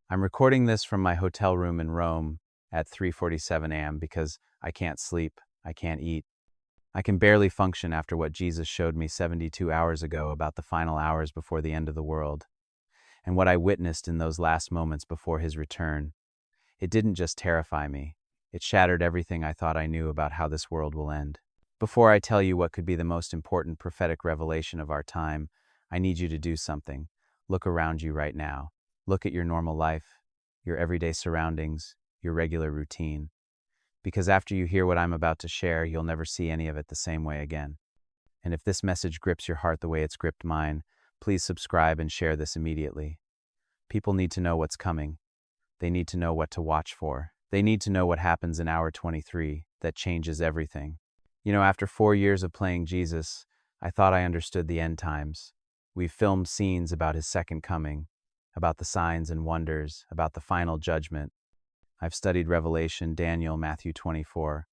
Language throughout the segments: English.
I'm recording this from my hotel room in Rome at 3:47 a.m. because I can't sleep, I can't eat. I can barely function after what Jesus showed me 72 hours ago about the final hours before the end of the world, and what I witnessed in those last moments before his return. It didn't just terrify me, it shattered everything I thought I knew about how this world will end. Before I tell you what could be the most important prophetic revelation of our time, I need you to do something. Look around you right now. Look at your normal life, your everyday surroundings, your regular routine. Because after you hear what I'm about to share, you'll never see any of it the same way again. And if this message grips your heart the way it's gripped mine, please subscribe and share this immediately. People need to know what's coming. They need to know what to watch for. They need to know what happens in hour 23 that changes everything. After 4 years of playing Jesus, I thought I understood the end times. We've filmed scenes about his second coming, about the signs and wonders, about the final judgment. I've studied Revelation, Daniel, Matthew 24.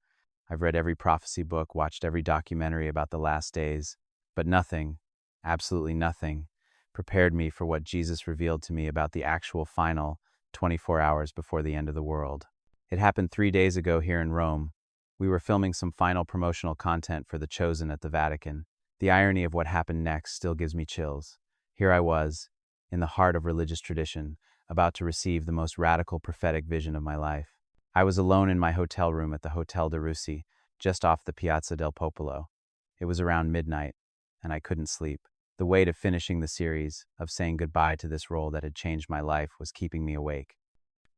I've read every prophecy book, watched every documentary about the last days, but nothing, absolutely nothing, prepared me for what Jesus revealed to me about the actual final 24 hours before the end of the world. It happened 3 days ago here in Rome. We were filming some final promotional content for The Chosen at the Vatican. The irony of what happened next still gives me chills. Here I was, in the heart of religious tradition, about to receive the most radical prophetic vision of my life. I was alone in my hotel room at the Hotel de Russi, just off the Piazza del Popolo. It was around midnight, and I couldn't sleep. The weight of finishing the series, of saying goodbye to this role that had changed my life, was keeping me awake.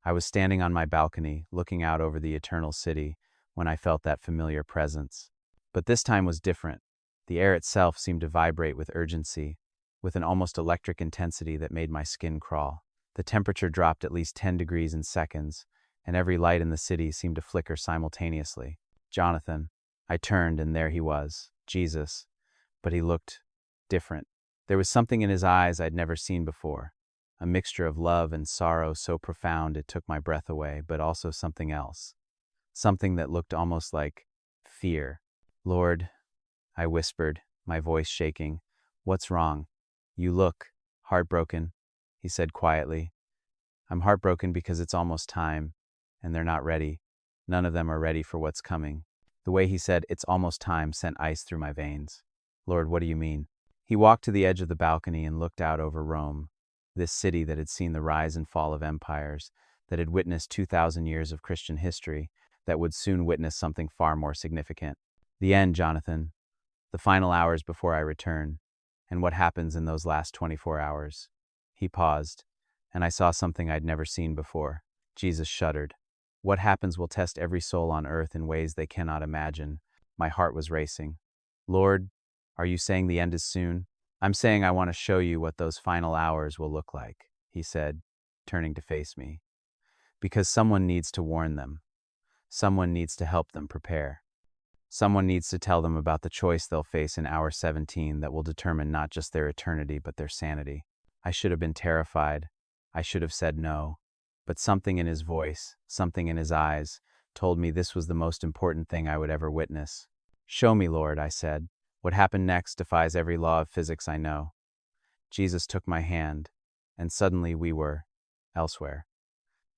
I was standing on my balcony, looking out over the eternal city, when I felt that familiar presence. But this time was different. The air itself seemed to vibrate with urgency, with an almost electric intensity that made my skin crawl. The temperature dropped at least 10 degrees in seconds, and every light in the city seemed to flicker simultaneously. Jonathan. I turned, and there he was, Jesus. But he looked different. There was something in his eyes I'd never seen before, a mixture of love and sorrow so profound it took my breath away, but also something else. Something that looked almost like fear. Lord, I whispered, my voice shaking. What's wrong? You look heartbroken, he said quietly. I'm heartbroken because it's almost time, and they're not ready. None of them are ready for what's coming. The way he said, it's almost time, sent ice through my veins. Lord, what do you mean? He walked to the edge of the balcony and looked out over Rome, this city that had seen the rise and fall of empires, that had witnessed 2,000 years of Christian history, that would soon witness something far more significant. The end, Jonathan. The final hours before I return, and what happens in those last 24 hours. He paused, and I saw something I'd never seen before. Jesus shuddered. What happens will test every soul on earth in ways they cannot imagine. My heart was racing. Lord, are you saying the end is soon? I'm saying I want to show you what those final hours will look like, he said, turning to face me. Because someone needs to warn them. Someone needs to help them prepare. Someone needs to tell them about the choice they'll face in hour 17 that will determine not just their eternity but their sanity. I should have been terrified. I should have said no. But something in his voice, something in his eyes, told me this was the most important thing I would ever witness. Show me, Lord, I said. What happened next defies every law of physics I know. Jesus took my hand, and suddenly we were elsewhere.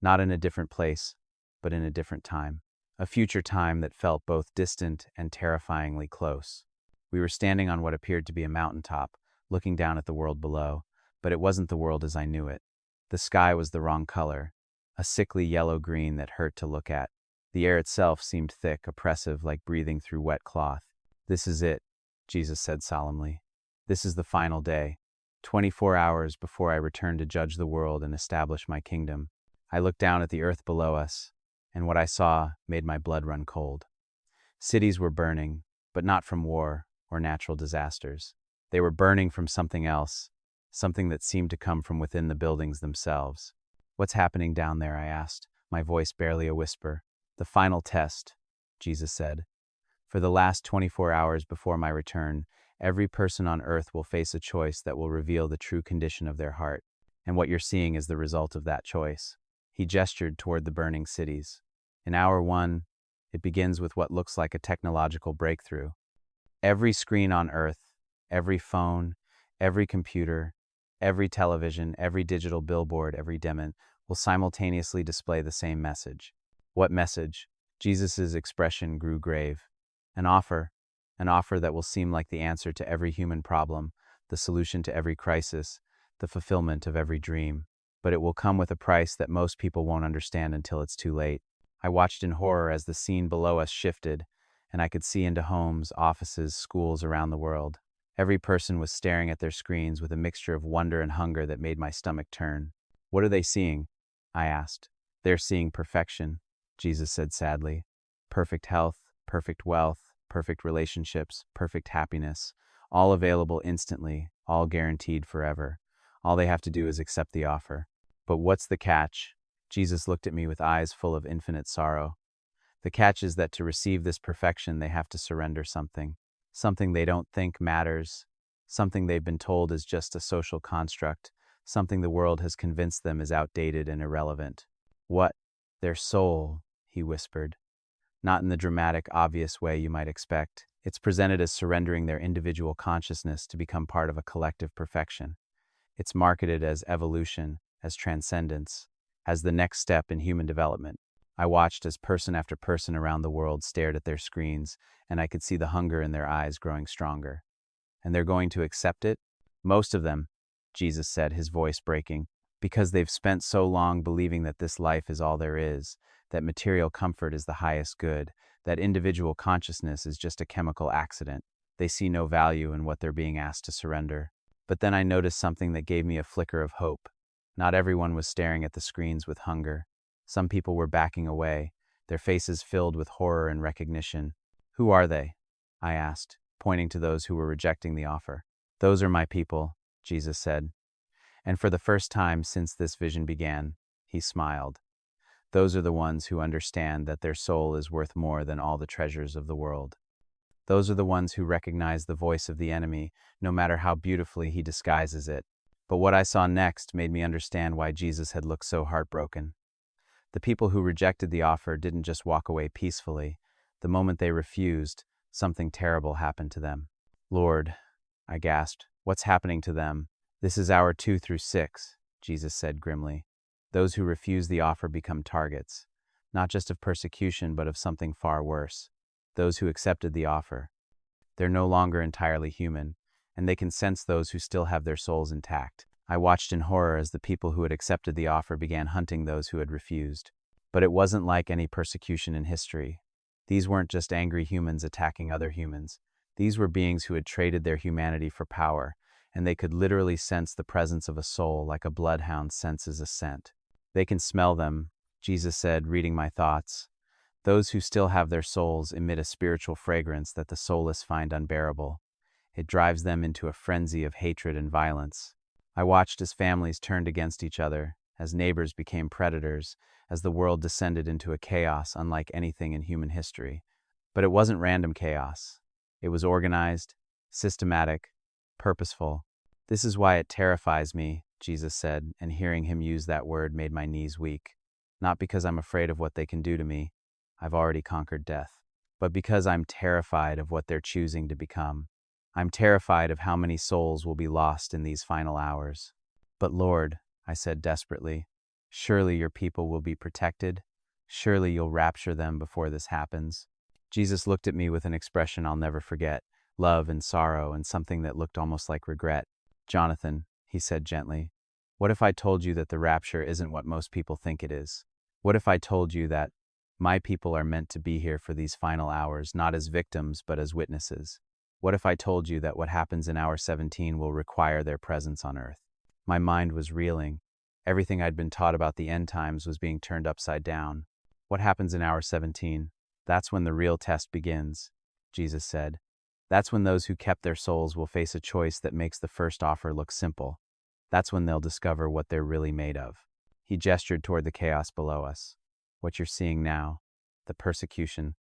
Not in a different place, but in a different time. A future time that felt both distant and terrifyingly close. We were standing on what appeared to be a mountaintop, looking down at the world below, but it wasn't the world as I knew it. The sky was the wrong color, a sickly yellow-green that hurt to look at. The air itself seemed thick, oppressive, like breathing through wet cloth. This is it, Jesus said solemnly. This is the final day, 24 hours before I return to judge the world and establish my kingdom. I looked down at the earth below us, and what I saw made my blood run cold. Cities were burning, but not from war or natural disasters. They were burning from something else, something that seemed to come from within the buildings themselves. What's happening down there? I asked, my voice barely a whisper. The final test, Jesus said. For the last 24 hours before my return, every person on earth will face a choice that will reveal the true condition of their heart. And what you're seeing is the result of that choice. He gestured toward the burning cities. In hour 1, it begins with what looks like a technological breakthrough. Every screen on Earth, every phone, every computer, every television, every digital billboard, every demo will simultaneously display the same message. What message? Jesus' expression grew grave. An offer. An offer that will seem like the answer to every human problem, the solution to every crisis, the fulfillment of every dream. But it will come with a price that most people won't understand until it's too late. I watched in horror as the scene below us shifted, and I could see into homes, offices, schools around the world. Every person was staring at their screens with a mixture of wonder and hunger that made my stomach turn. What are they seeing? I asked. They're seeing perfection, Jesus said sadly. Perfect health, perfect wealth, perfect relationships, perfect happiness, all available instantly, all guaranteed forever. All they have to do is accept the offer. But what's the catch? Jesus looked at me with eyes full of infinite sorrow. The catch is that to receive this perfection, they have to surrender something. Something they don't think matters, something they've been told is just a social construct, something the world has convinced them is outdated and irrelevant. What? Their soul, he whispered. Not in the dramatic, obvious way you might expect. It's presented as surrendering their individual consciousness to become part of a collective perfection. It's marketed as evolution, as transcendence, as the next step in human development. I watched as person after person around the world stared at their screens, and I could see the hunger in their eyes growing stronger. And they're going to accept it? Most of them, Jesus said, his voice breaking, because they've spent so long believing that this life is all there is, that material comfort is the highest good, that individual consciousness is just a chemical accident. They see no value in what they're being asked to surrender. But then I noticed something that gave me a flicker of hope. Not everyone was staring at the screens with hunger. Some people were backing away, their faces filled with horror and recognition. Who are they? I asked, pointing to those who were rejecting the offer. Those are my people, Jesus said. And for the first time since this vision began, he smiled. Those are the ones who understand that their soul is worth more than all the treasures of the world. Those are the ones who recognize the voice of the enemy, no matter how beautifully he disguises it. But what I saw next made me understand why Jesus had looked so heartbroken. The people who rejected the offer didn't just walk away peacefully. The moment they refused, something terrible happened to them. Lord, I gasped, what's happening to them? This is hour 2 through 6, Jesus said grimly. Those who refuse the offer become targets, not just of persecution, but of something far worse. Those who accepted the offer. They're no longer entirely human, and they can sense those who still have their souls intact. I watched in horror as the people who had accepted the offer began hunting those who had refused. But it wasn't like any persecution in history. These weren't just angry humans attacking other humans. These were beings who had traded their humanity for power, and they could literally sense the presence of a soul like a bloodhound senses a scent. They can smell them, Jesus said, reading my thoughts. Those who still have their souls emit a spiritual fragrance that the soulless find unbearable. It drives them into a frenzy of hatred and violence. I watched as families turned against each other, as neighbors became predators, as the world descended into a chaos unlike anything in human history. But it wasn't random chaos. It was organized, systematic, purposeful. This is why it terrifies me, Jesus said, and hearing him use that word made my knees weak. Not because I'm afraid of what they can do to me. I've already conquered death. But because I'm terrified of what they're choosing to become. I'm terrified of how many souls will be lost in these final hours. But Lord, I said desperately, surely your people will be protected. Surely you'll rapture them before this happens. Jesus looked at me with an expression I'll never forget, love and sorrow and something that looked almost like regret. Jonathan, he said gently, what if I told you that the rapture isn't what most people think it is? What if I told you that my people are meant to be here for these final hours, not as victims, but as witnesses? What if I told you that what happens in hour 17 will require their presence on earth? My mind was reeling. Everything I'd been taught about the end times was being turned upside down. What happens in hour 17? That's when the real test begins, Jesus said. That's when those who kept their souls will face a choice that makes the first offer look simple. That's when they'll discover what they're really made of. He gestured toward the chaos below us. What you're seeing now, the persecution,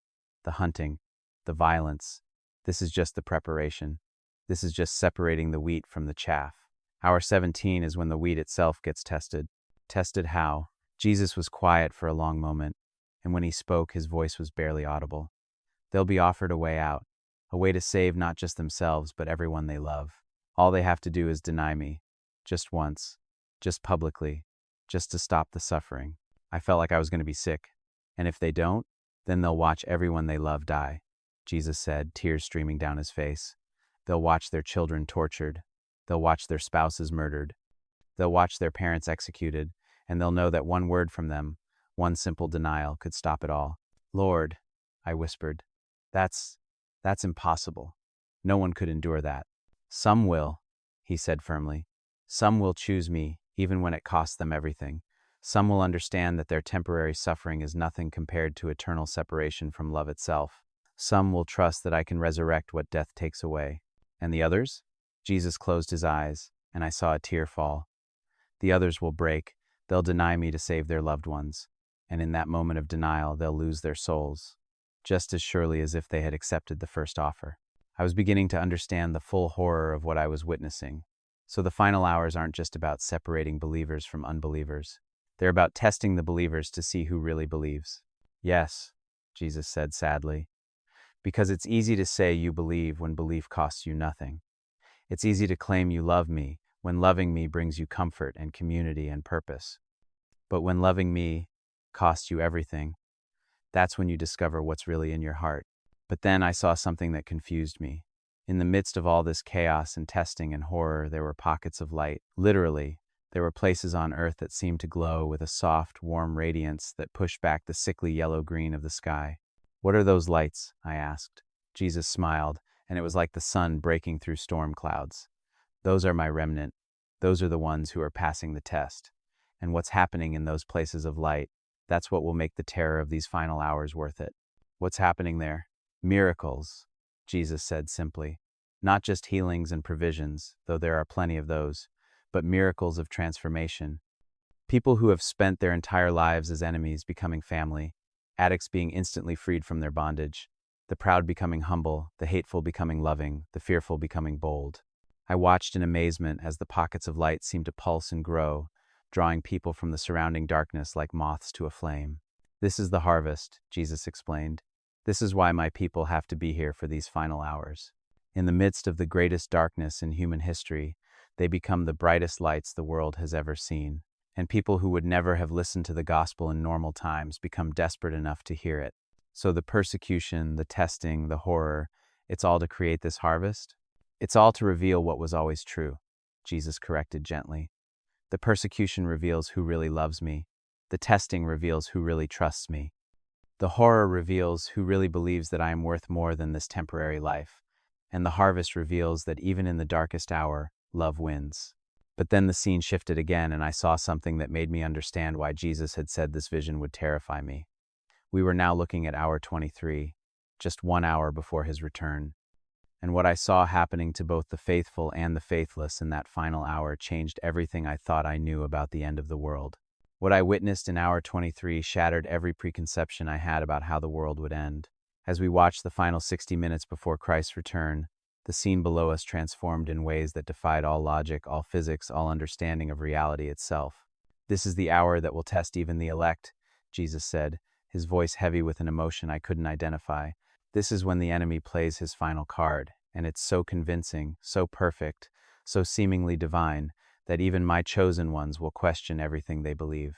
the hunting, the violence, this is just the preparation. This is just separating the wheat from the chaff. Hour 17 is when the wheat itself gets tested. Tested how? Jesus was quiet for a long moment, and when he spoke, his voice was barely audible. They'll be offered a way out, a way to save not just themselves, but everyone they love. All they have to do is deny me. Just once. Just publicly. just to stop the suffering. I felt like I was going to be sick. And if they don't, then they'll watch everyone they love die, Jesus said, tears streaming down his face. They'll watch their children tortured. They'll watch their spouses murdered. They'll watch their parents executed, and they'll know that one word from them, one simple denial, could stop it all. Lord, I whispered, that's impossible. No one could endure that. Some will, he said firmly. Some will choose me, even when it costs them everything. Some will understand that their temporary suffering is nothing compared to eternal separation from love itself. Some will trust that I can resurrect what death takes away. And the others? Jesus closed his eyes, and I saw a tear fall. The others will break. They'll deny me to save their loved ones. And in that moment of denial, they'll lose their souls, just as surely as if they had accepted the first offer. I was beginning to understand the full horror of what I was witnessing. So the final hours aren't just about separating believers from unbelievers. They're about testing the believers to see who really believes. Yes, Jesus said sadly, because it's easy to say you believe when belief costs you nothing. It's easy to claim you love me when loving me brings you comfort and community and purpose. But when loving me costs you everything, that's when you discover what's really in your heart. But then I saw something that confused me. In the midst of all this chaos and testing and horror, there were pockets of light. Literally, there were places on earth that seemed to glow with a soft, warm radiance that pushed back the sickly yellow-green of the sky. What are those lights? I asked. Jesus smiled, and it was like the sun breaking through storm clouds. Those are my remnant. Those are the ones who are passing the test. And what's happening in those places of light, that's what will make the terror of these final hours worth it. What's happening there? Miracles, Jesus said simply. Not just healings and provisions, though there are plenty of those, but miracles of transformation. People who have spent their entire lives as enemies becoming family, addicts being instantly freed from their bondage, the proud becoming humble, the hateful becoming loving, the fearful becoming bold. I watched in amazement as the pockets of light seemed to pulse and grow, drawing people from the surrounding darkness like moths to a flame. This is the harvest, Jesus explained. This is why my people have to be here for these final hours. In the midst of the greatest darkness in human history, they become the brightest lights the world has ever seen. And people who would never have listened to the gospel in normal times become desperate enough to hear it. So the persecution, the testing, the horror, it's all to create this harvest? It's all to reveal what was always true, Jesus corrected gently. The persecution reveals who really loves me. The testing reveals who really trusts me. The horror reveals who really believes that I am worth more than this temporary life. And the harvest reveals that even in the darkest hour, love wins. But then the scene shifted again, and I saw something that made me understand why Jesus had said this vision would terrify me. We were now looking at hour 23, just 1 hour before his return. And what I saw happening to both the faithful and the faithless in that final hour changed everything I thought I knew about the end of the world. What I witnessed in hour 23 shattered every preconception I had about how the world would end. As we watched the final 60 minutes before Christ's return, the scene below us transformed in ways that defied all logic, all physics, all understanding of reality itself. This is the hour that will test even the elect, Jesus said, his voice heavy with an emotion I couldn't identify. This is when the enemy plays his final card, and it's so convincing, so perfect, so seemingly divine, that even my chosen ones will question everything they believe.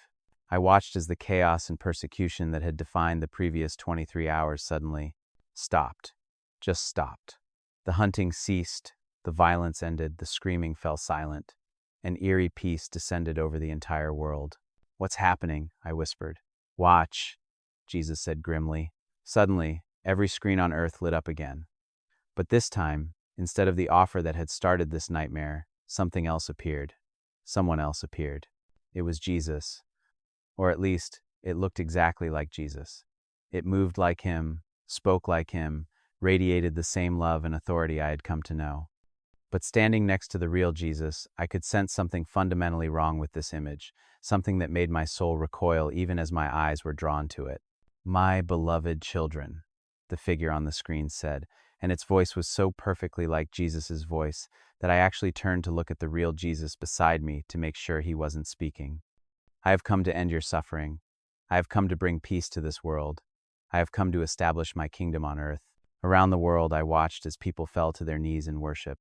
I watched as the chaos and persecution that had defined the previous 23 hours suddenly stopped. Just stopped. The hunting ceased, the violence ended, the screaming fell silent. An eerie peace descended over the entire world. What's happening? I whispered. Watch, Jesus said grimly. Suddenly, every screen on earth lit up again. But this time, instead of the offer that had started this nightmare, something else appeared. Someone else appeared. It was Jesus. Or at least, it looked exactly like Jesus. It moved like him, spoke like him, radiated the same love and authority I had come to know. But standing next to the real Jesus, I could sense something fundamentally wrong with this image, something that made my soul recoil even as my eyes were drawn to it. My beloved children, the figure on the screen said, and its voice was so perfectly like Jesus's voice that I actually turned to look at the real Jesus beside me to make sure he wasn't speaking. I have come to end your suffering. I have come to bring peace to this world. I have come to establish my kingdom on earth. Around the world, I watched as people fell to their knees in worship.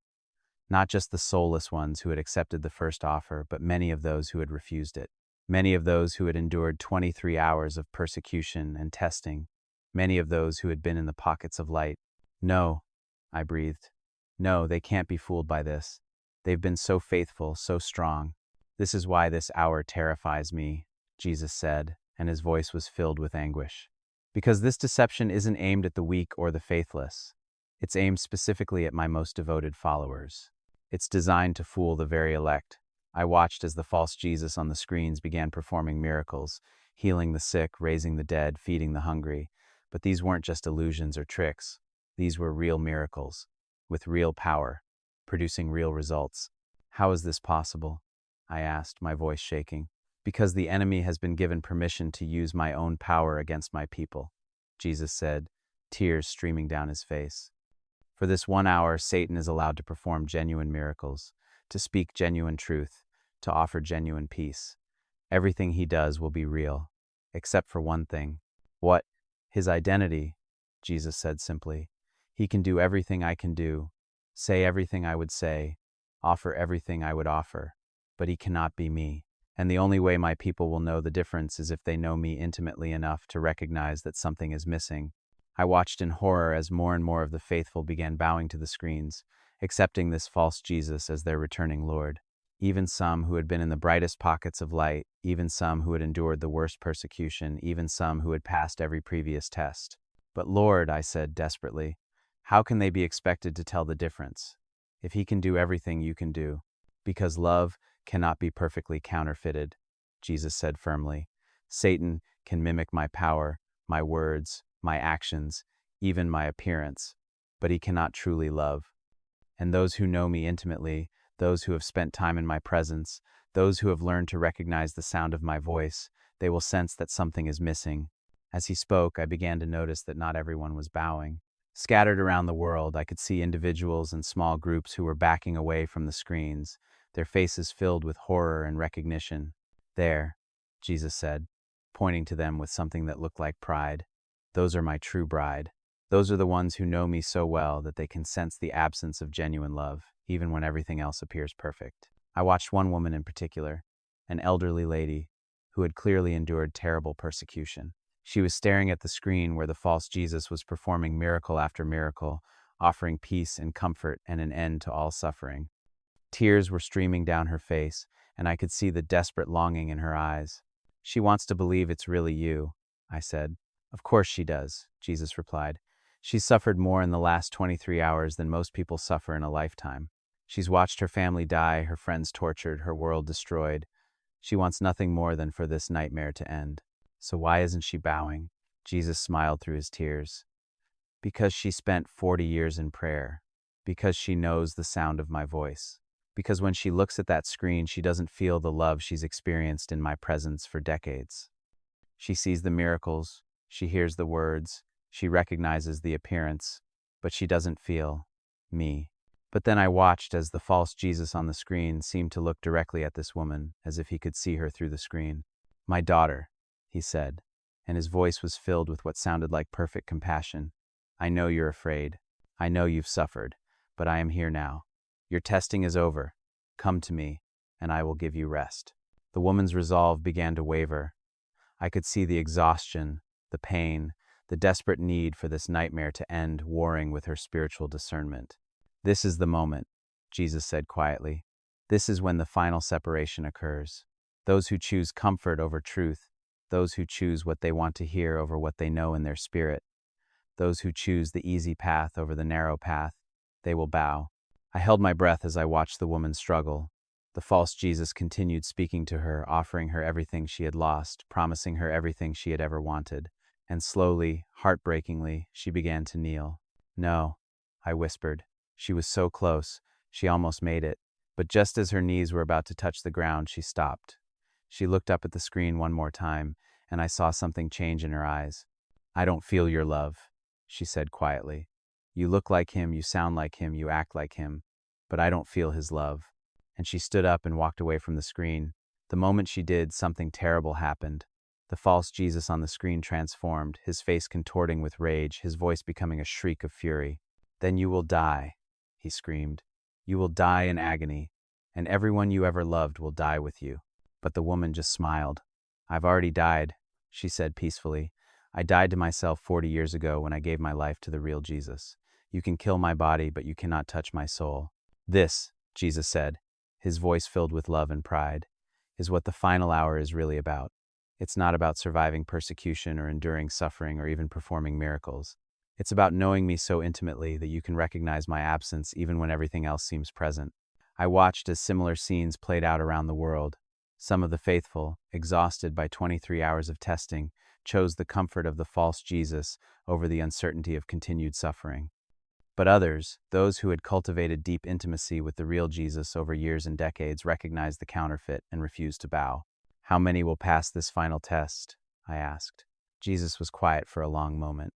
Not just the soulless ones who had accepted the first offer, but many of those who had refused it. Many of those who had endured 23 hours of persecution and testing. Many of those who had been in the pockets of light. No, I breathed. No, they can't be fooled by this. They've been so faithful, so strong. This is why this hour terrifies me, Jesus said, and his voice was filled with anguish. Because this deception isn't aimed at the weak or the faithless. It's aimed specifically at my most devoted followers. It's designed to fool the very elect. I watched as the false Jesus on the screens began performing miracles, healing the sick, raising the dead, feeding the hungry. But these weren't just illusions or tricks. These were real miracles, with real power, producing real results. How is this possible? I asked, my voice shaking. Because the enemy has been given permission to use my own power against my people, Jesus said, tears streaming down his face. For this 1 hour, Satan is allowed to perform genuine miracles, to speak genuine truth, to offer genuine peace. Everything he does will be real, except for one thing. What? His identity, Jesus said simply. He can do everything I can do, say everything I would say, offer everything I would offer, but he cannot be me. And the only way my people will know the difference is if they know me intimately enough to recognize that something is missing. I watched in horror as more and more of the faithful began bowing to the screens, accepting this false Jesus as their returning Lord. Even some who had been in the brightest pockets of light, even some who had endured the worst persecution, even some who had passed every previous test. But Lord, I said desperately, how can they be expected to tell the difference? If he can do everything you can do. Because love cannot be perfectly counterfeited, Jesus said firmly. Satan can mimic my power, my words, my actions, even my appearance, but he cannot truly love. And those who know me intimately, those who have spent time in my presence, those who have learned to recognize the sound of my voice, they will sense that something is missing. As he spoke, I began to notice that not everyone was bowing. Scattered around the world, I could see individuals and small groups who were backing away from the screens, their faces filled with horror and recognition. There, Jesus said, pointing to them with something that looked like pride. Those are my true bride. Those are the ones who know me so well that they can sense the absence of genuine love, even when everything else appears perfect. I watched one woman in particular, an elderly lady, who had clearly endured terrible persecution. She was staring at the screen where the false Jesus was performing miracle after miracle, offering peace and comfort and an end to all suffering. Tears were streaming down her face, and I could see the desperate longing in her eyes. She wants to believe it's really you, I said. Of course she does, Jesus replied. She's suffered more in the last 23 hours than most people suffer in a lifetime. She's watched her family die, her friends tortured, her world destroyed. She wants nothing more than for this nightmare to end. So why isn't she bowing? Jesus smiled through his tears. Because she spent 40 years in prayer. Because she knows the sound of my voice. Because when she looks at that screen, she doesn't feel the love she's experienced in my presence for decades. She sees the miracles, she hears the words, she recognizes the appearance, but she doesn't feel me. But then I watched as the false Jesus on the screen seemed to look directly at this woman, as if he could see her through the screen. My daughter, he said, and his voice was filled with what sounded like perfect compassion. I know you're afraid. I know you've suffered, but I am here now. Your testing is over. Come to me, and I will give you rest. The woman's resolve began to waver. I could see the exhaustion, the pain, the desperate need for this nightmare to end warring with her spiritual discernment. This is the moment, Jesus said quietly. This is when the final separation occurs. Those who choose comfort over truth, those who choose what they want to hear over what they know in their spirit, those who choose the easy path over the narrow path, they will bow. I held my breath as I watched the woman struggle. The false Jesus continued speaking to her, offering her everything she had lost, promising her everything she had ever wanted. And slowly, heartbreakingly, she began to kneel. No, I whispered. She was so close, she almost made it. But just as her knees were about to touch the ground, she stopped. She looked up at the screen one more time, and I saw something change in her eyes. I don't feel your love, she said quietly. You look like him, you sound like him, you act like him, but I don't feel his love. And she stood up and walked away from the screen. The moment she did, something terrible happened. The false Jesus on the screen transformed, his face contorting with rage, his voice becoming a shriek of fury. Then you will die, he screamed. You will die in agony, and everyone you ever loved will die with you. But the woman just smiled. "I've already died," she said peacefully. "I died to myself 40 years ago when I gave my life to the real Jesus. You can kill my body, but you cannot touch my soul. This," Jesus said, his voice filled with love and pride, "is what the final hour is really about. It's not about surviving persecution or enduring suffering or even performing miracles. It's about knowing me so intimately that you can recognize my absence even when everything else seems present." I watched as similar scenes played out around the world. Some of the faithful, exhausted by 23 hours of testing, chose the comfort of the false Jesus over the uncertainty of continued suffering. But others, those who had cultivated deep intimacy with the real Jesus over years and decades, recognized the counterfeit and refused to bow. "How many will pass this final test?" I asked. Jesus was quiet for a long moment.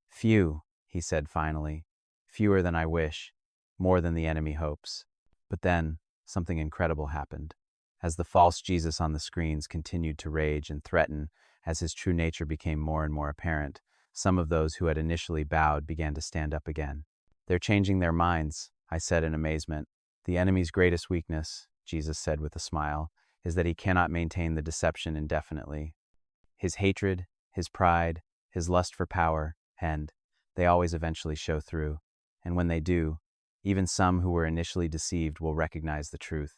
"Few," he said finally. "Fewer than I wish, more than the enemy hopes." But then, something incredible happened. As the false Jesus on the screens continued to rage and threaten, as his true nature became more and more apparent, some of those who had initially bowed began to stand up again. "They're changing their minds," I said in amazement. "The enemy's greatest weakness," Jesus said with a smile, "is that he cannot maintain the deception indefinitely. His hatred, his pride, his lust for power, and they always eventually show through. And when they do, even some who were initially deceived will recognize the truth."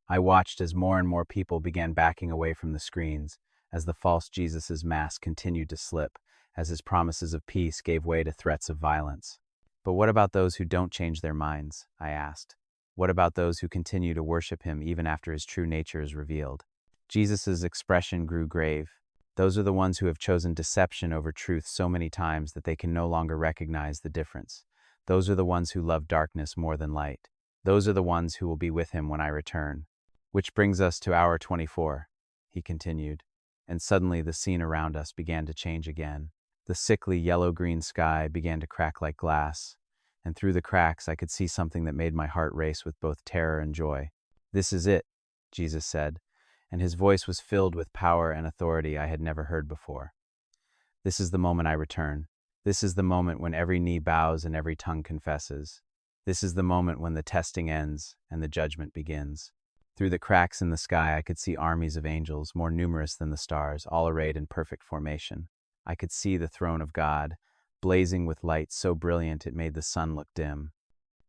I watched as more and more people began backing away from the screens, as the false Jesus's mask continued to slip, as his promises of peace gave way to threats of violence. "But what about those who don't change their minds?" I asked. "What about those who continue to worship him even after his true nature is revealed?" Jesus's expression grew grave. "Those are the ones who have chosen deception over truth so many times that they can no longer recognize the difference. Those are the ones who love darkness more than light. Those are the ones who will be with him when I return." "Which brings us to hour 24, he continued, and suddenly the scene around us began to change again. The sickly yellow-green sky began to crack like glass, and through the cracks I could see something that made my heart race with both terror and joy. "This is it," Jesus said, and his voice was filled with power and authority I had never heard before. "This is the moment I return. This is the moment when every knee bows and every tongue confesses. This is the moment when the testing ends and the judgment begins." Through the cracks in the sky I could see armies of angels, more numerous than the stars, all arrayed in perfect formation. I could see the throne of God, blazing with light so brilliant it made the sun look dim.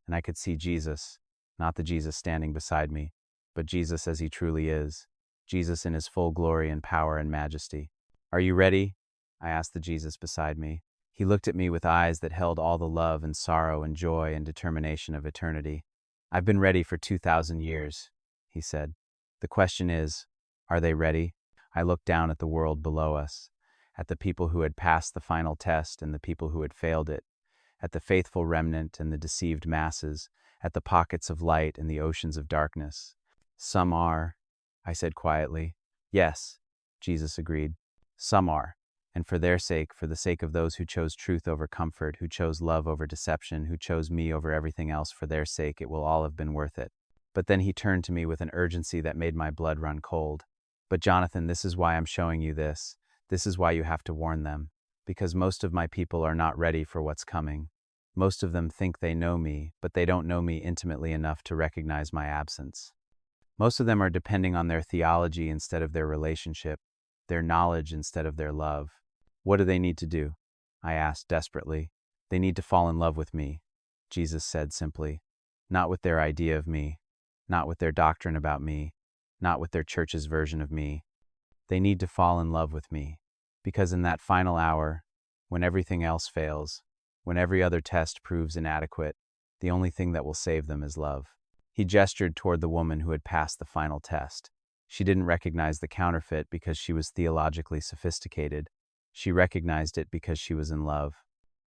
And I could see Jesus, not the Jesus standing beside me, but Jesus as he truly is, Jesus in his full glory and power and majesty. "Are you ready?" I asked the Jesus beside me. He looked at me with eyes that held all the love and sorrow and joy and determination of eternity. "I've been ready for 2,000 years, he said. "The question is, are they ready?" I looked down at the world below us, at the people who had passed the final test and the people who had failed it, at the faithful remnant and the deceived masses, at the pockets of light and the oceans of darkness. "Some are," I said quietly. "Yes," Jesus agreed. "Some are. And for their sake, for the sake of those who chose truth over comfort, who chose love over deception, who chose me over everything else, for their sake, it will all have been worth it." But then he turned to me with an urgency that made my blood run cold. "But Jonathan, this is why I'm showing you this. This is why you have to warn them. Because most of my people are not ready for what's coming. Most of them think they know me, but they don't know me intimately enough to recognize my absence. Most of them are depending on their theology instead of their relationship, their knowledge instead of their love. What do they need to do?" I asked desperately. "They need to fall in love with me," Jesus said simply. "Not with their idea of me, not with their doctrine about me, not with their church's version of me. They need to fall in love with me, because in that final hour, when everything else fails, when every other test proves inadequate, the only thing that will save them is love." He gestured toward the woman who had passed the final test. She didn't recognize the counterfeit because she was theologically sophisticated. She recognized it because she was in love.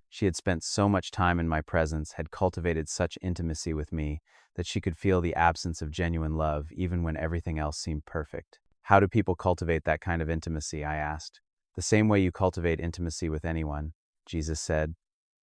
She had spent so much time in my presence, had cultivated such intimacy with me, that she could feel the absence of genuine love even when everything else seemed perfect. "How do people cultivate that kind of intimacy?" I asked. "The same way you cultivate intimacy with anyone," Jesus said.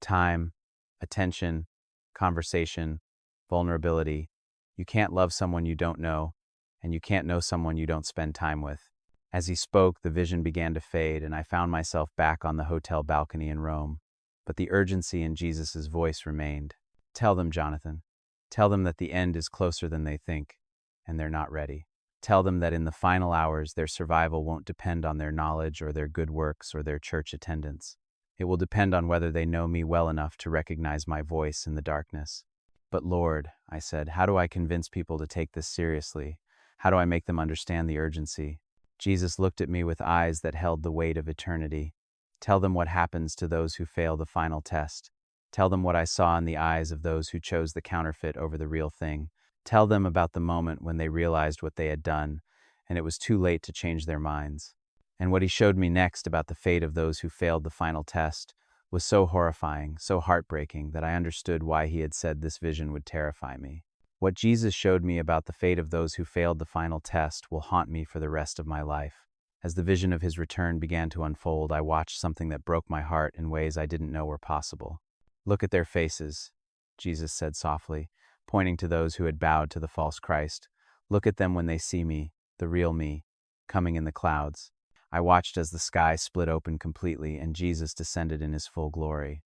"Time, attention, conversation, vulnerability. You can't love someone you don't know, and you can't know someone you don't spend time with." As he spoke, the vision began to fade, and I found myself back on the hotel balcony in Rome. But the urgency in Jesus' voice remained. "Tell them, Jonathan. Tell them that the end is closer than they think, and they're not ready." Tell them that in the final hours, their survival won't depend on their knowledge or their good works or their church attendance. It will depend on whether they know me well enough to recognize my voice in the darkness. But Lord, I said, how do I convince people to take this seriously? How do I make them understand the urgency? Jesus looked at me with eyes that held the weight of eternity. Tell them what happens to those who fail the final test. Tell them what I saw in the eyes of those who chose the counterfeit over the real thing. Tell them about the moment when they realized what they had done, and it was too late to change their minds. And what he showed me next about the fate of those who failed the final test was so horrifying, so heartbreaking, that I understood why he had said this vision would terrify me. What Jesus showed me about the fate of those who failed the final test will haunt me for the rest of my life. As the vision of his return began to unfold, I watched something that broke my heart in ways I didn't know were possible. Look at their faces, Jesus said softly, pointing to those who had bowed to the false Christ. Look at them when they see me, the real me, coming in the clouds. I watched as the sky split open completely and Jesus descended in his full glory.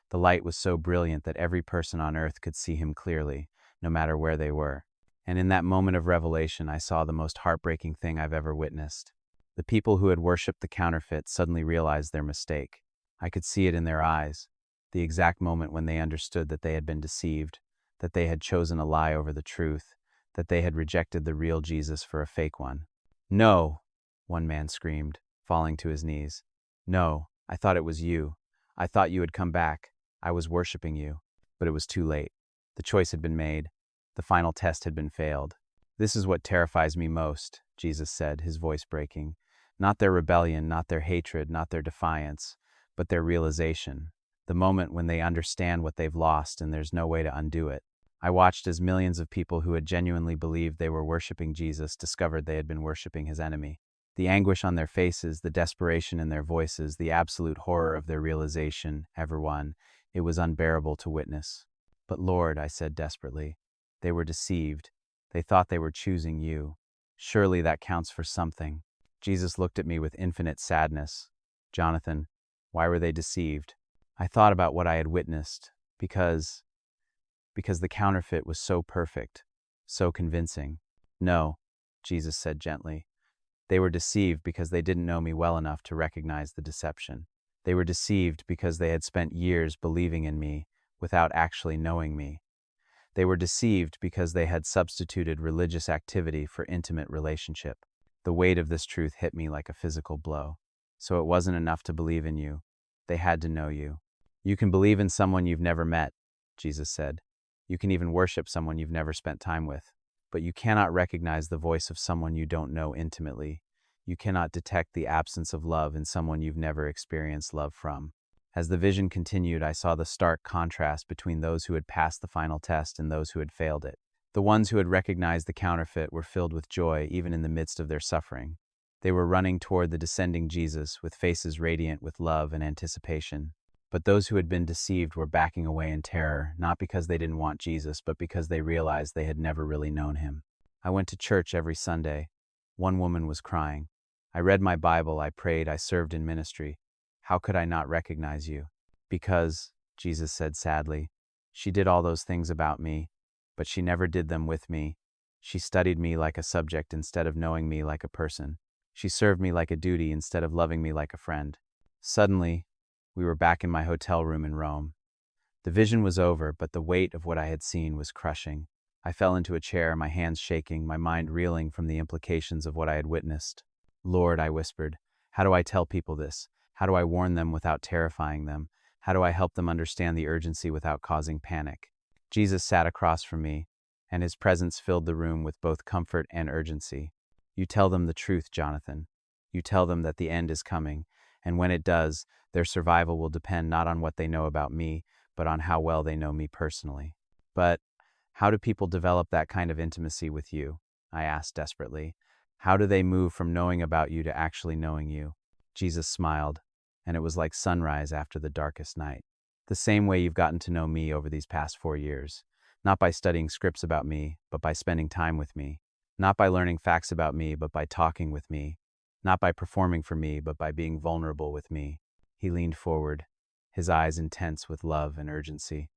The light was so brilliant that every person on earth could see him clearly, no matter where they were. And in that moment of revelation, I saw the most heartbreaking thing I've ever witnessed. The people who had worshipped the counterfeit suddenly realized their mistake. I could see it in their eyes, the exact moment when they understood that they had been deceived, that they had chosen a lie over the truth, that they had rejected the real Jesus for a fake one. "No!" one man screamed, falling to his knees. "No, I thought it was you. I thought you had come back. I was worshiping you." But it was too late. The choice had been made. The final test had been failed. "This is what terrifies me most," Jesus said, his voice breaking. "Not their rebellion, not their hatred, not their defiance, but their realization. The moment when they understand what they've lost and there's no way to undo it." I watched as millions of people who had genuinely believed they were worshiping Jesus discovered they had been worshiping his enemy. The anguish on their faces, the desperation in their voices, the absolute horror of their realization, everyone, it was unbearable to witness. "But Lord," I said desperately, "they were deceived. They thought they were choosing you. Surely that counts for something." Jesus looked at me with infinite sadness. "Jonathan, why were they deceived?" I thought about what I had witnessed, because the counterfeit was so perfect, so convincing. "No," Jesus said gently. "They were deceived because they didn't know me well enough to recognize the deception. They were deceived because they had spent years believing in me without actually knowing me. They were deceived because they had substituted religious activity for intimate relationship." The weight of this truth hit me like a physical blow. So it wasn't enough to believe in you. They had to know you. "You can believe in someone you've never met," Jesus said. "You can even worship someone you've never spent time with. But you cannot recognize the voice of someone you don't know intimately. You cannot detect the absence of love in someone you've never experienced love from." As the vision continued, I saw the stark contrast between those who had passed the final test and those who had failed it. The ones who had recognized the counterfeit were filled with joy even in the midst of their suffering. They were running toward the descending Jesus with faces radiant with love and anticipation. But those who had been deceived were backing away in terror, not because they didn't want Jesus, but because they realized they had never really known him. I went to church every Sunday. One woman was crying. I read my Bible, I prayed, I served in ministry. How could I not recognize you? "Because," Jesus said sadly, "she did all those things about me, but she never did them with me. She studied me like a subject instead of knowing me like a person. She served me like a duty instead of loving me like a friend." Suddenly, we were back in my hotel room in Rome. The vision was over, but the weight of what I had seen was crushing. I fell into a chair, my hands shaking, my mind reeling from the implications of what I had witnessed. "Lord," I whispered, "how do I tell people this? How do I warn them without terrifying them? How do I help them understand the urgency without causing panic?" Jesus sat across from me, and his presence filled the room with both comfort and urgency. "You tell them the truth, Jonathan. You tell them that the end is coming, and when it does, their survival will depend not on what they know about me, but on how well they know me personally." "But how do people develop that kind of intimacy with you?" I asked desperately. "How do they move from knowing about you to actually knowing you?" Jesus smiled, and it was like sunrise after the darkest night. "The same way you've gotten to know me over these past 4 years. Not by studying scripts about me, but by spending time with me. Not by learning facts about me, but by talking with me. Not by performing for me, but by being vulnerable with me." He leaned forward, his eyes intense with love and urgency.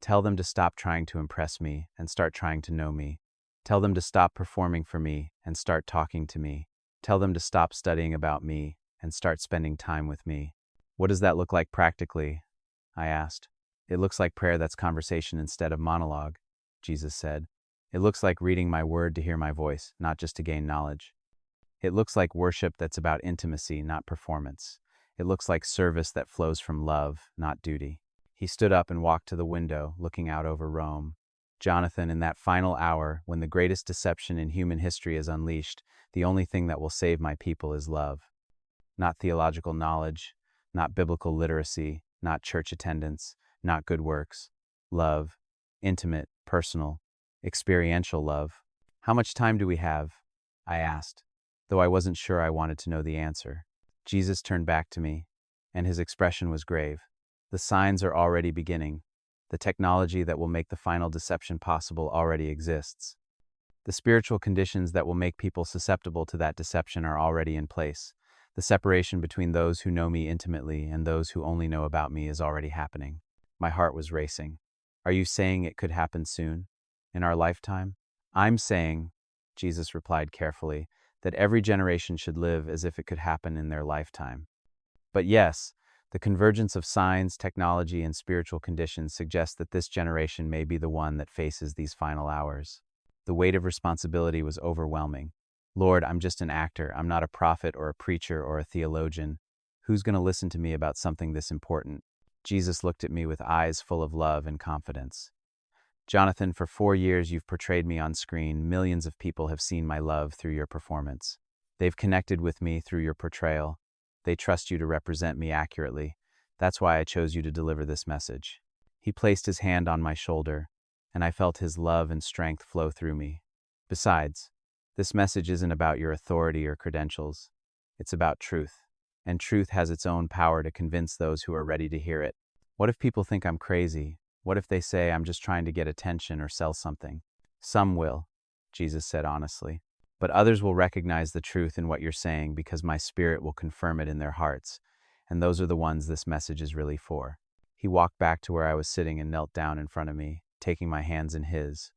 "Tell them to stop trying to impress me and start trying to know me. Tell them to stop performing for me and start talking to me. Tell them to stop studying about me and start spending time with me. What does that look like practically? I asked. It looks like prayer that's conversation instead of monologue, Jesus said. It looks like reading my word to hear my voice, not just to gain knowledge. It looks like worship that's about intimacy, not performance. It looks like service that flows from love, not duty. He stood up and walked to the window, looking out over Rome. Jonathan, in that final hour, when the greatest deception in human history is unleashed, the only thing that will save my people is love. Not theological knowledge, not biblical literacy, not church attendance, not good works. Love, intimate, personal, experiential love. How much time do we have? I asked, though I wasn't sure I wanted to know the answer. Jesus turned back to me, and his expression was grave. The signs are already beginning. The technology that will make the final deception possible already exists. The spiritual conditions that will make people susceptible to that deception are already in place. The separation between those who know me intimately and those who only know about me is already happening. My heart was racing. Are you saying it could happen soon? In our lifetime? I'm saying, Jesus replied carefully, that every generation should live as if it could happen in their lifetime. But yes, the convergence of signs, technology, and spiritual conditions suggests that this generation may be the one that faces these final hours. The weight of responsibility was overwhelming. Lord, I'm just an actor. I'm not a prophet or a preacher or a theologian. Who's going to listen to me about something this important? Jesus looked at me with eyes full of love and confidence. Jonathan, for 4 years you've portrayed me on screen. Millions of people have seen my love through your performance. They've connected with me through your portrayal. They trust you to represent me accurately. That's why I chose you to deliver this message. He placed his hand on my shoulder, and I felt his love and strength flow through me. Besides, this message isn't about your authority or credentials. It's about truth, and truth has its own power to convince those who are ready to hear it. What if people think I'm crazy? What if they say I'm just trying to get attention or sell something? Some will, Jesus said honestly. But others will recognize the truth in what you're saying because my spirit will confirm it in their hearts, and those are the ones this message is really for. He walked back to where I was sitting and knelt down in front of me, taking my hands in his.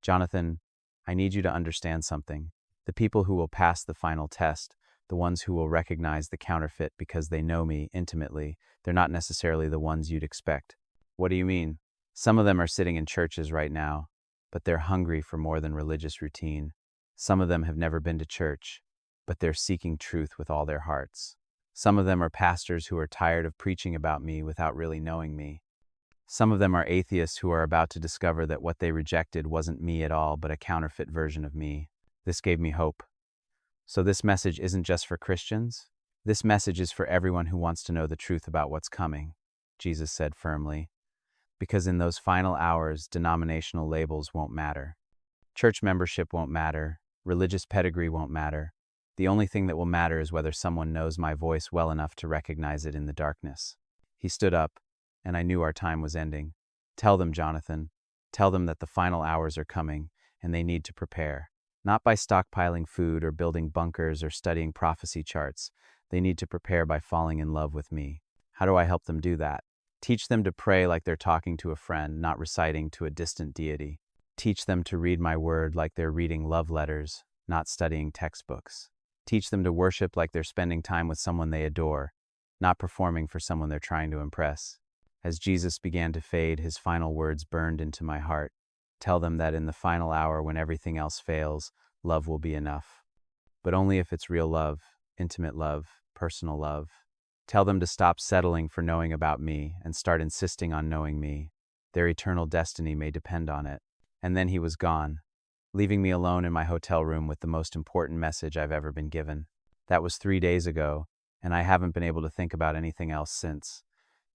Jonathan, I need you to understand something. The people who will pass the final test, the ones who will recognize the counterfeit because they know me intimately, they're not necessarily the ones you'd expect. What do you mean? Some of them are sitting in churches right now, but they're hungry for more than religious routine. Some of them have never been to church, but they're seeking truth with all their hearts. Some of them are pastors who are tired of preaching about me without really knowing me. Some of them are atheists who are about to discover that what they rejected wasn't me at all, but a counterfeit version of me. This gave me hope. So this message isn't just for Christians? This message is for everyone who wants to know the truth about what's coming, Jesus said firmly. Because in those final hours, denominational labels won't matter. Church membership won't matter. Religious pedigree won't matter. The only thing that will matter is whether someone knows my voice well enough to recognize it in the darkness. He stood up, and I knew our time was ending. Tell them, Jonathan. Tell them that the final hours are coming, and they need to prepare. Not by stockpiling food or building bunkers or studying prophecy charts. They need to prepare by falling in love with me. How do I help them do that? Teach them to pray like they're talking to a friend, not reciting to a distant deity. Teach them to read my word like they're reading love letters, not studying textbooks. Teach them to worship like they're spending time with someone they adore, not performing for someone they're trying to impress. As Jesus began to fade, his final words burned into my heart. Tell them that in the final hour when everything else fails, love will be enough. But only if it's real love, intimate love, personal love. Tell them to stop settling for knowing about me and start insisting on knowing me. Their eternal destiny may depend on it. And then he was gone, leaving me alone in my hotel room with the most important message I've ever been given. That was 3 days ago, and I haven't been able to think about anything else since.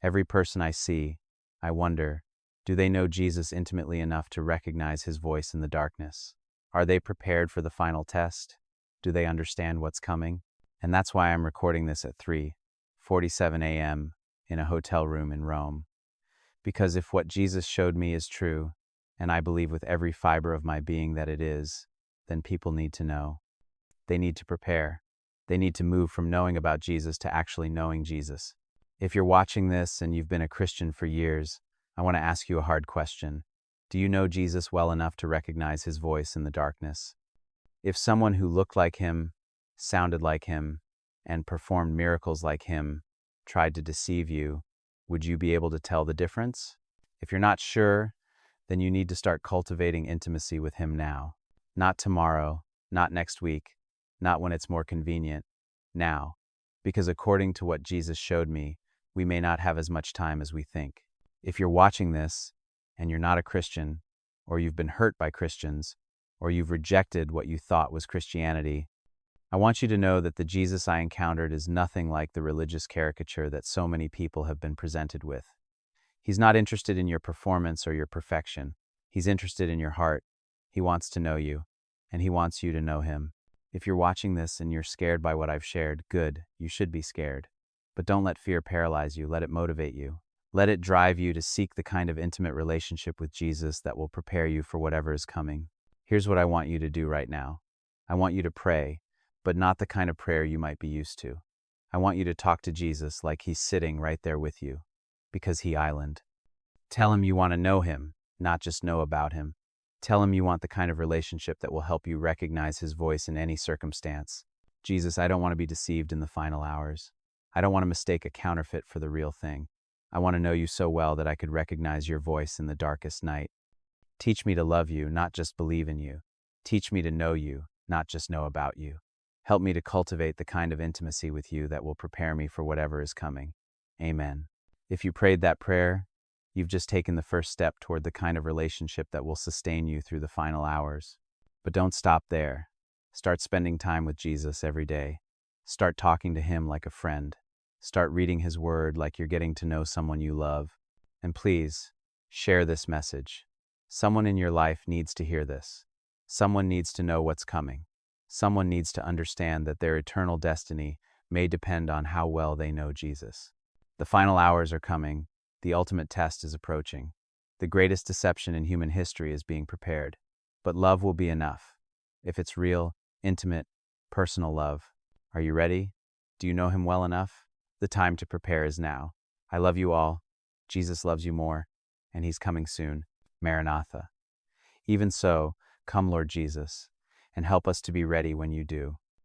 Every person I see, I wonder, do they know Jesus intimately enough to recognize his voice in the darkness? Are they prepared for the final test? Do they understand what's coming? And that's why I'm recording this at 3:47 a.m. in a hotel room in Rome. Because if what Jesus showed me is true, and I believe with every fiber of my being that it is, then people need to know. They need to prepare. They need to move from knowing about Jesus to actually knowing Jesus. If you're watching this and you've been a Christian for years, I want to ask you a hard question. Do you know Jesus well enough to recognize his voice in the darkness? If someone who looked like him, sounded like him, and performed miracles like him tried to deceive you, would you be able to tell the difference? If you're not sure, then you need to start cultivating intimacy with him now. Not tomorrow, not next week, not when it's more convenient. Now. Because according to what Jesus showed me, we may not have as much time as we think. If you're watching this, and you're not a Christian, or you've been hurt by Christians, or you've rejected what you thought was Christianity, I want you to know that the Jesus I encountered is nothing like the religious caricature that so many people have been presented with. He's not interested in your performance or your perfection. He's interested in your heart. He wants to know you, and he wants you to know him. If you're watching this and you're scared by what I've shared, good, you should be scared. But don't let fear paralyze you, let it motivate you. Let it drive you to seek the kind of intimate relationship with Jesus that will prepare you for whatever is coming. Here's what I want you to do right now. I want you to pray, but not the kind of prayer you might be used to. I want you to talk to Jesus like he's sitting right there with you, because he island. Tell him you want to know him, not just know about him. Tell him you want the kind of relationship that will help you recognize his voice in any circumstance. Jesus, I don't want to be deceived in the final hours. I don't want to mistake a counterfeit for the real thing. I want to know you so well that I could recognize your voice in the darkest night. Teach me to love you, not just believe in you. Teach me to know you, not just know about you. Help me to cultivate the kind of intimacy with you that will prepare me for whatever is coming. Amen. If you prayed that prayer, you've just taken the first step toward the kind of relationship that will sustain you through the final hours. But don't stop there. Start spending time with Jesus every day. Start talking to him like a friend. Start reading his word like you're getting to know someone you love. And please, share this message. Someone in your life needs to hear this. Someone needs to know what's coming. Someone needs to understand that their eternal destiny may depend on how well they know Jesus. The final hours are coming. The ultimate test is approaching. The greatest deception in human history is being prepared. But love will be enough. If it's real, intimate, personal love. Are you ready? Do you know him well enough? The time to prepare is now. I love you all. Jesus loves you more, and he's coming soon. Maranatha. Even so, come Lord Jesus, and help us to be ready when you do.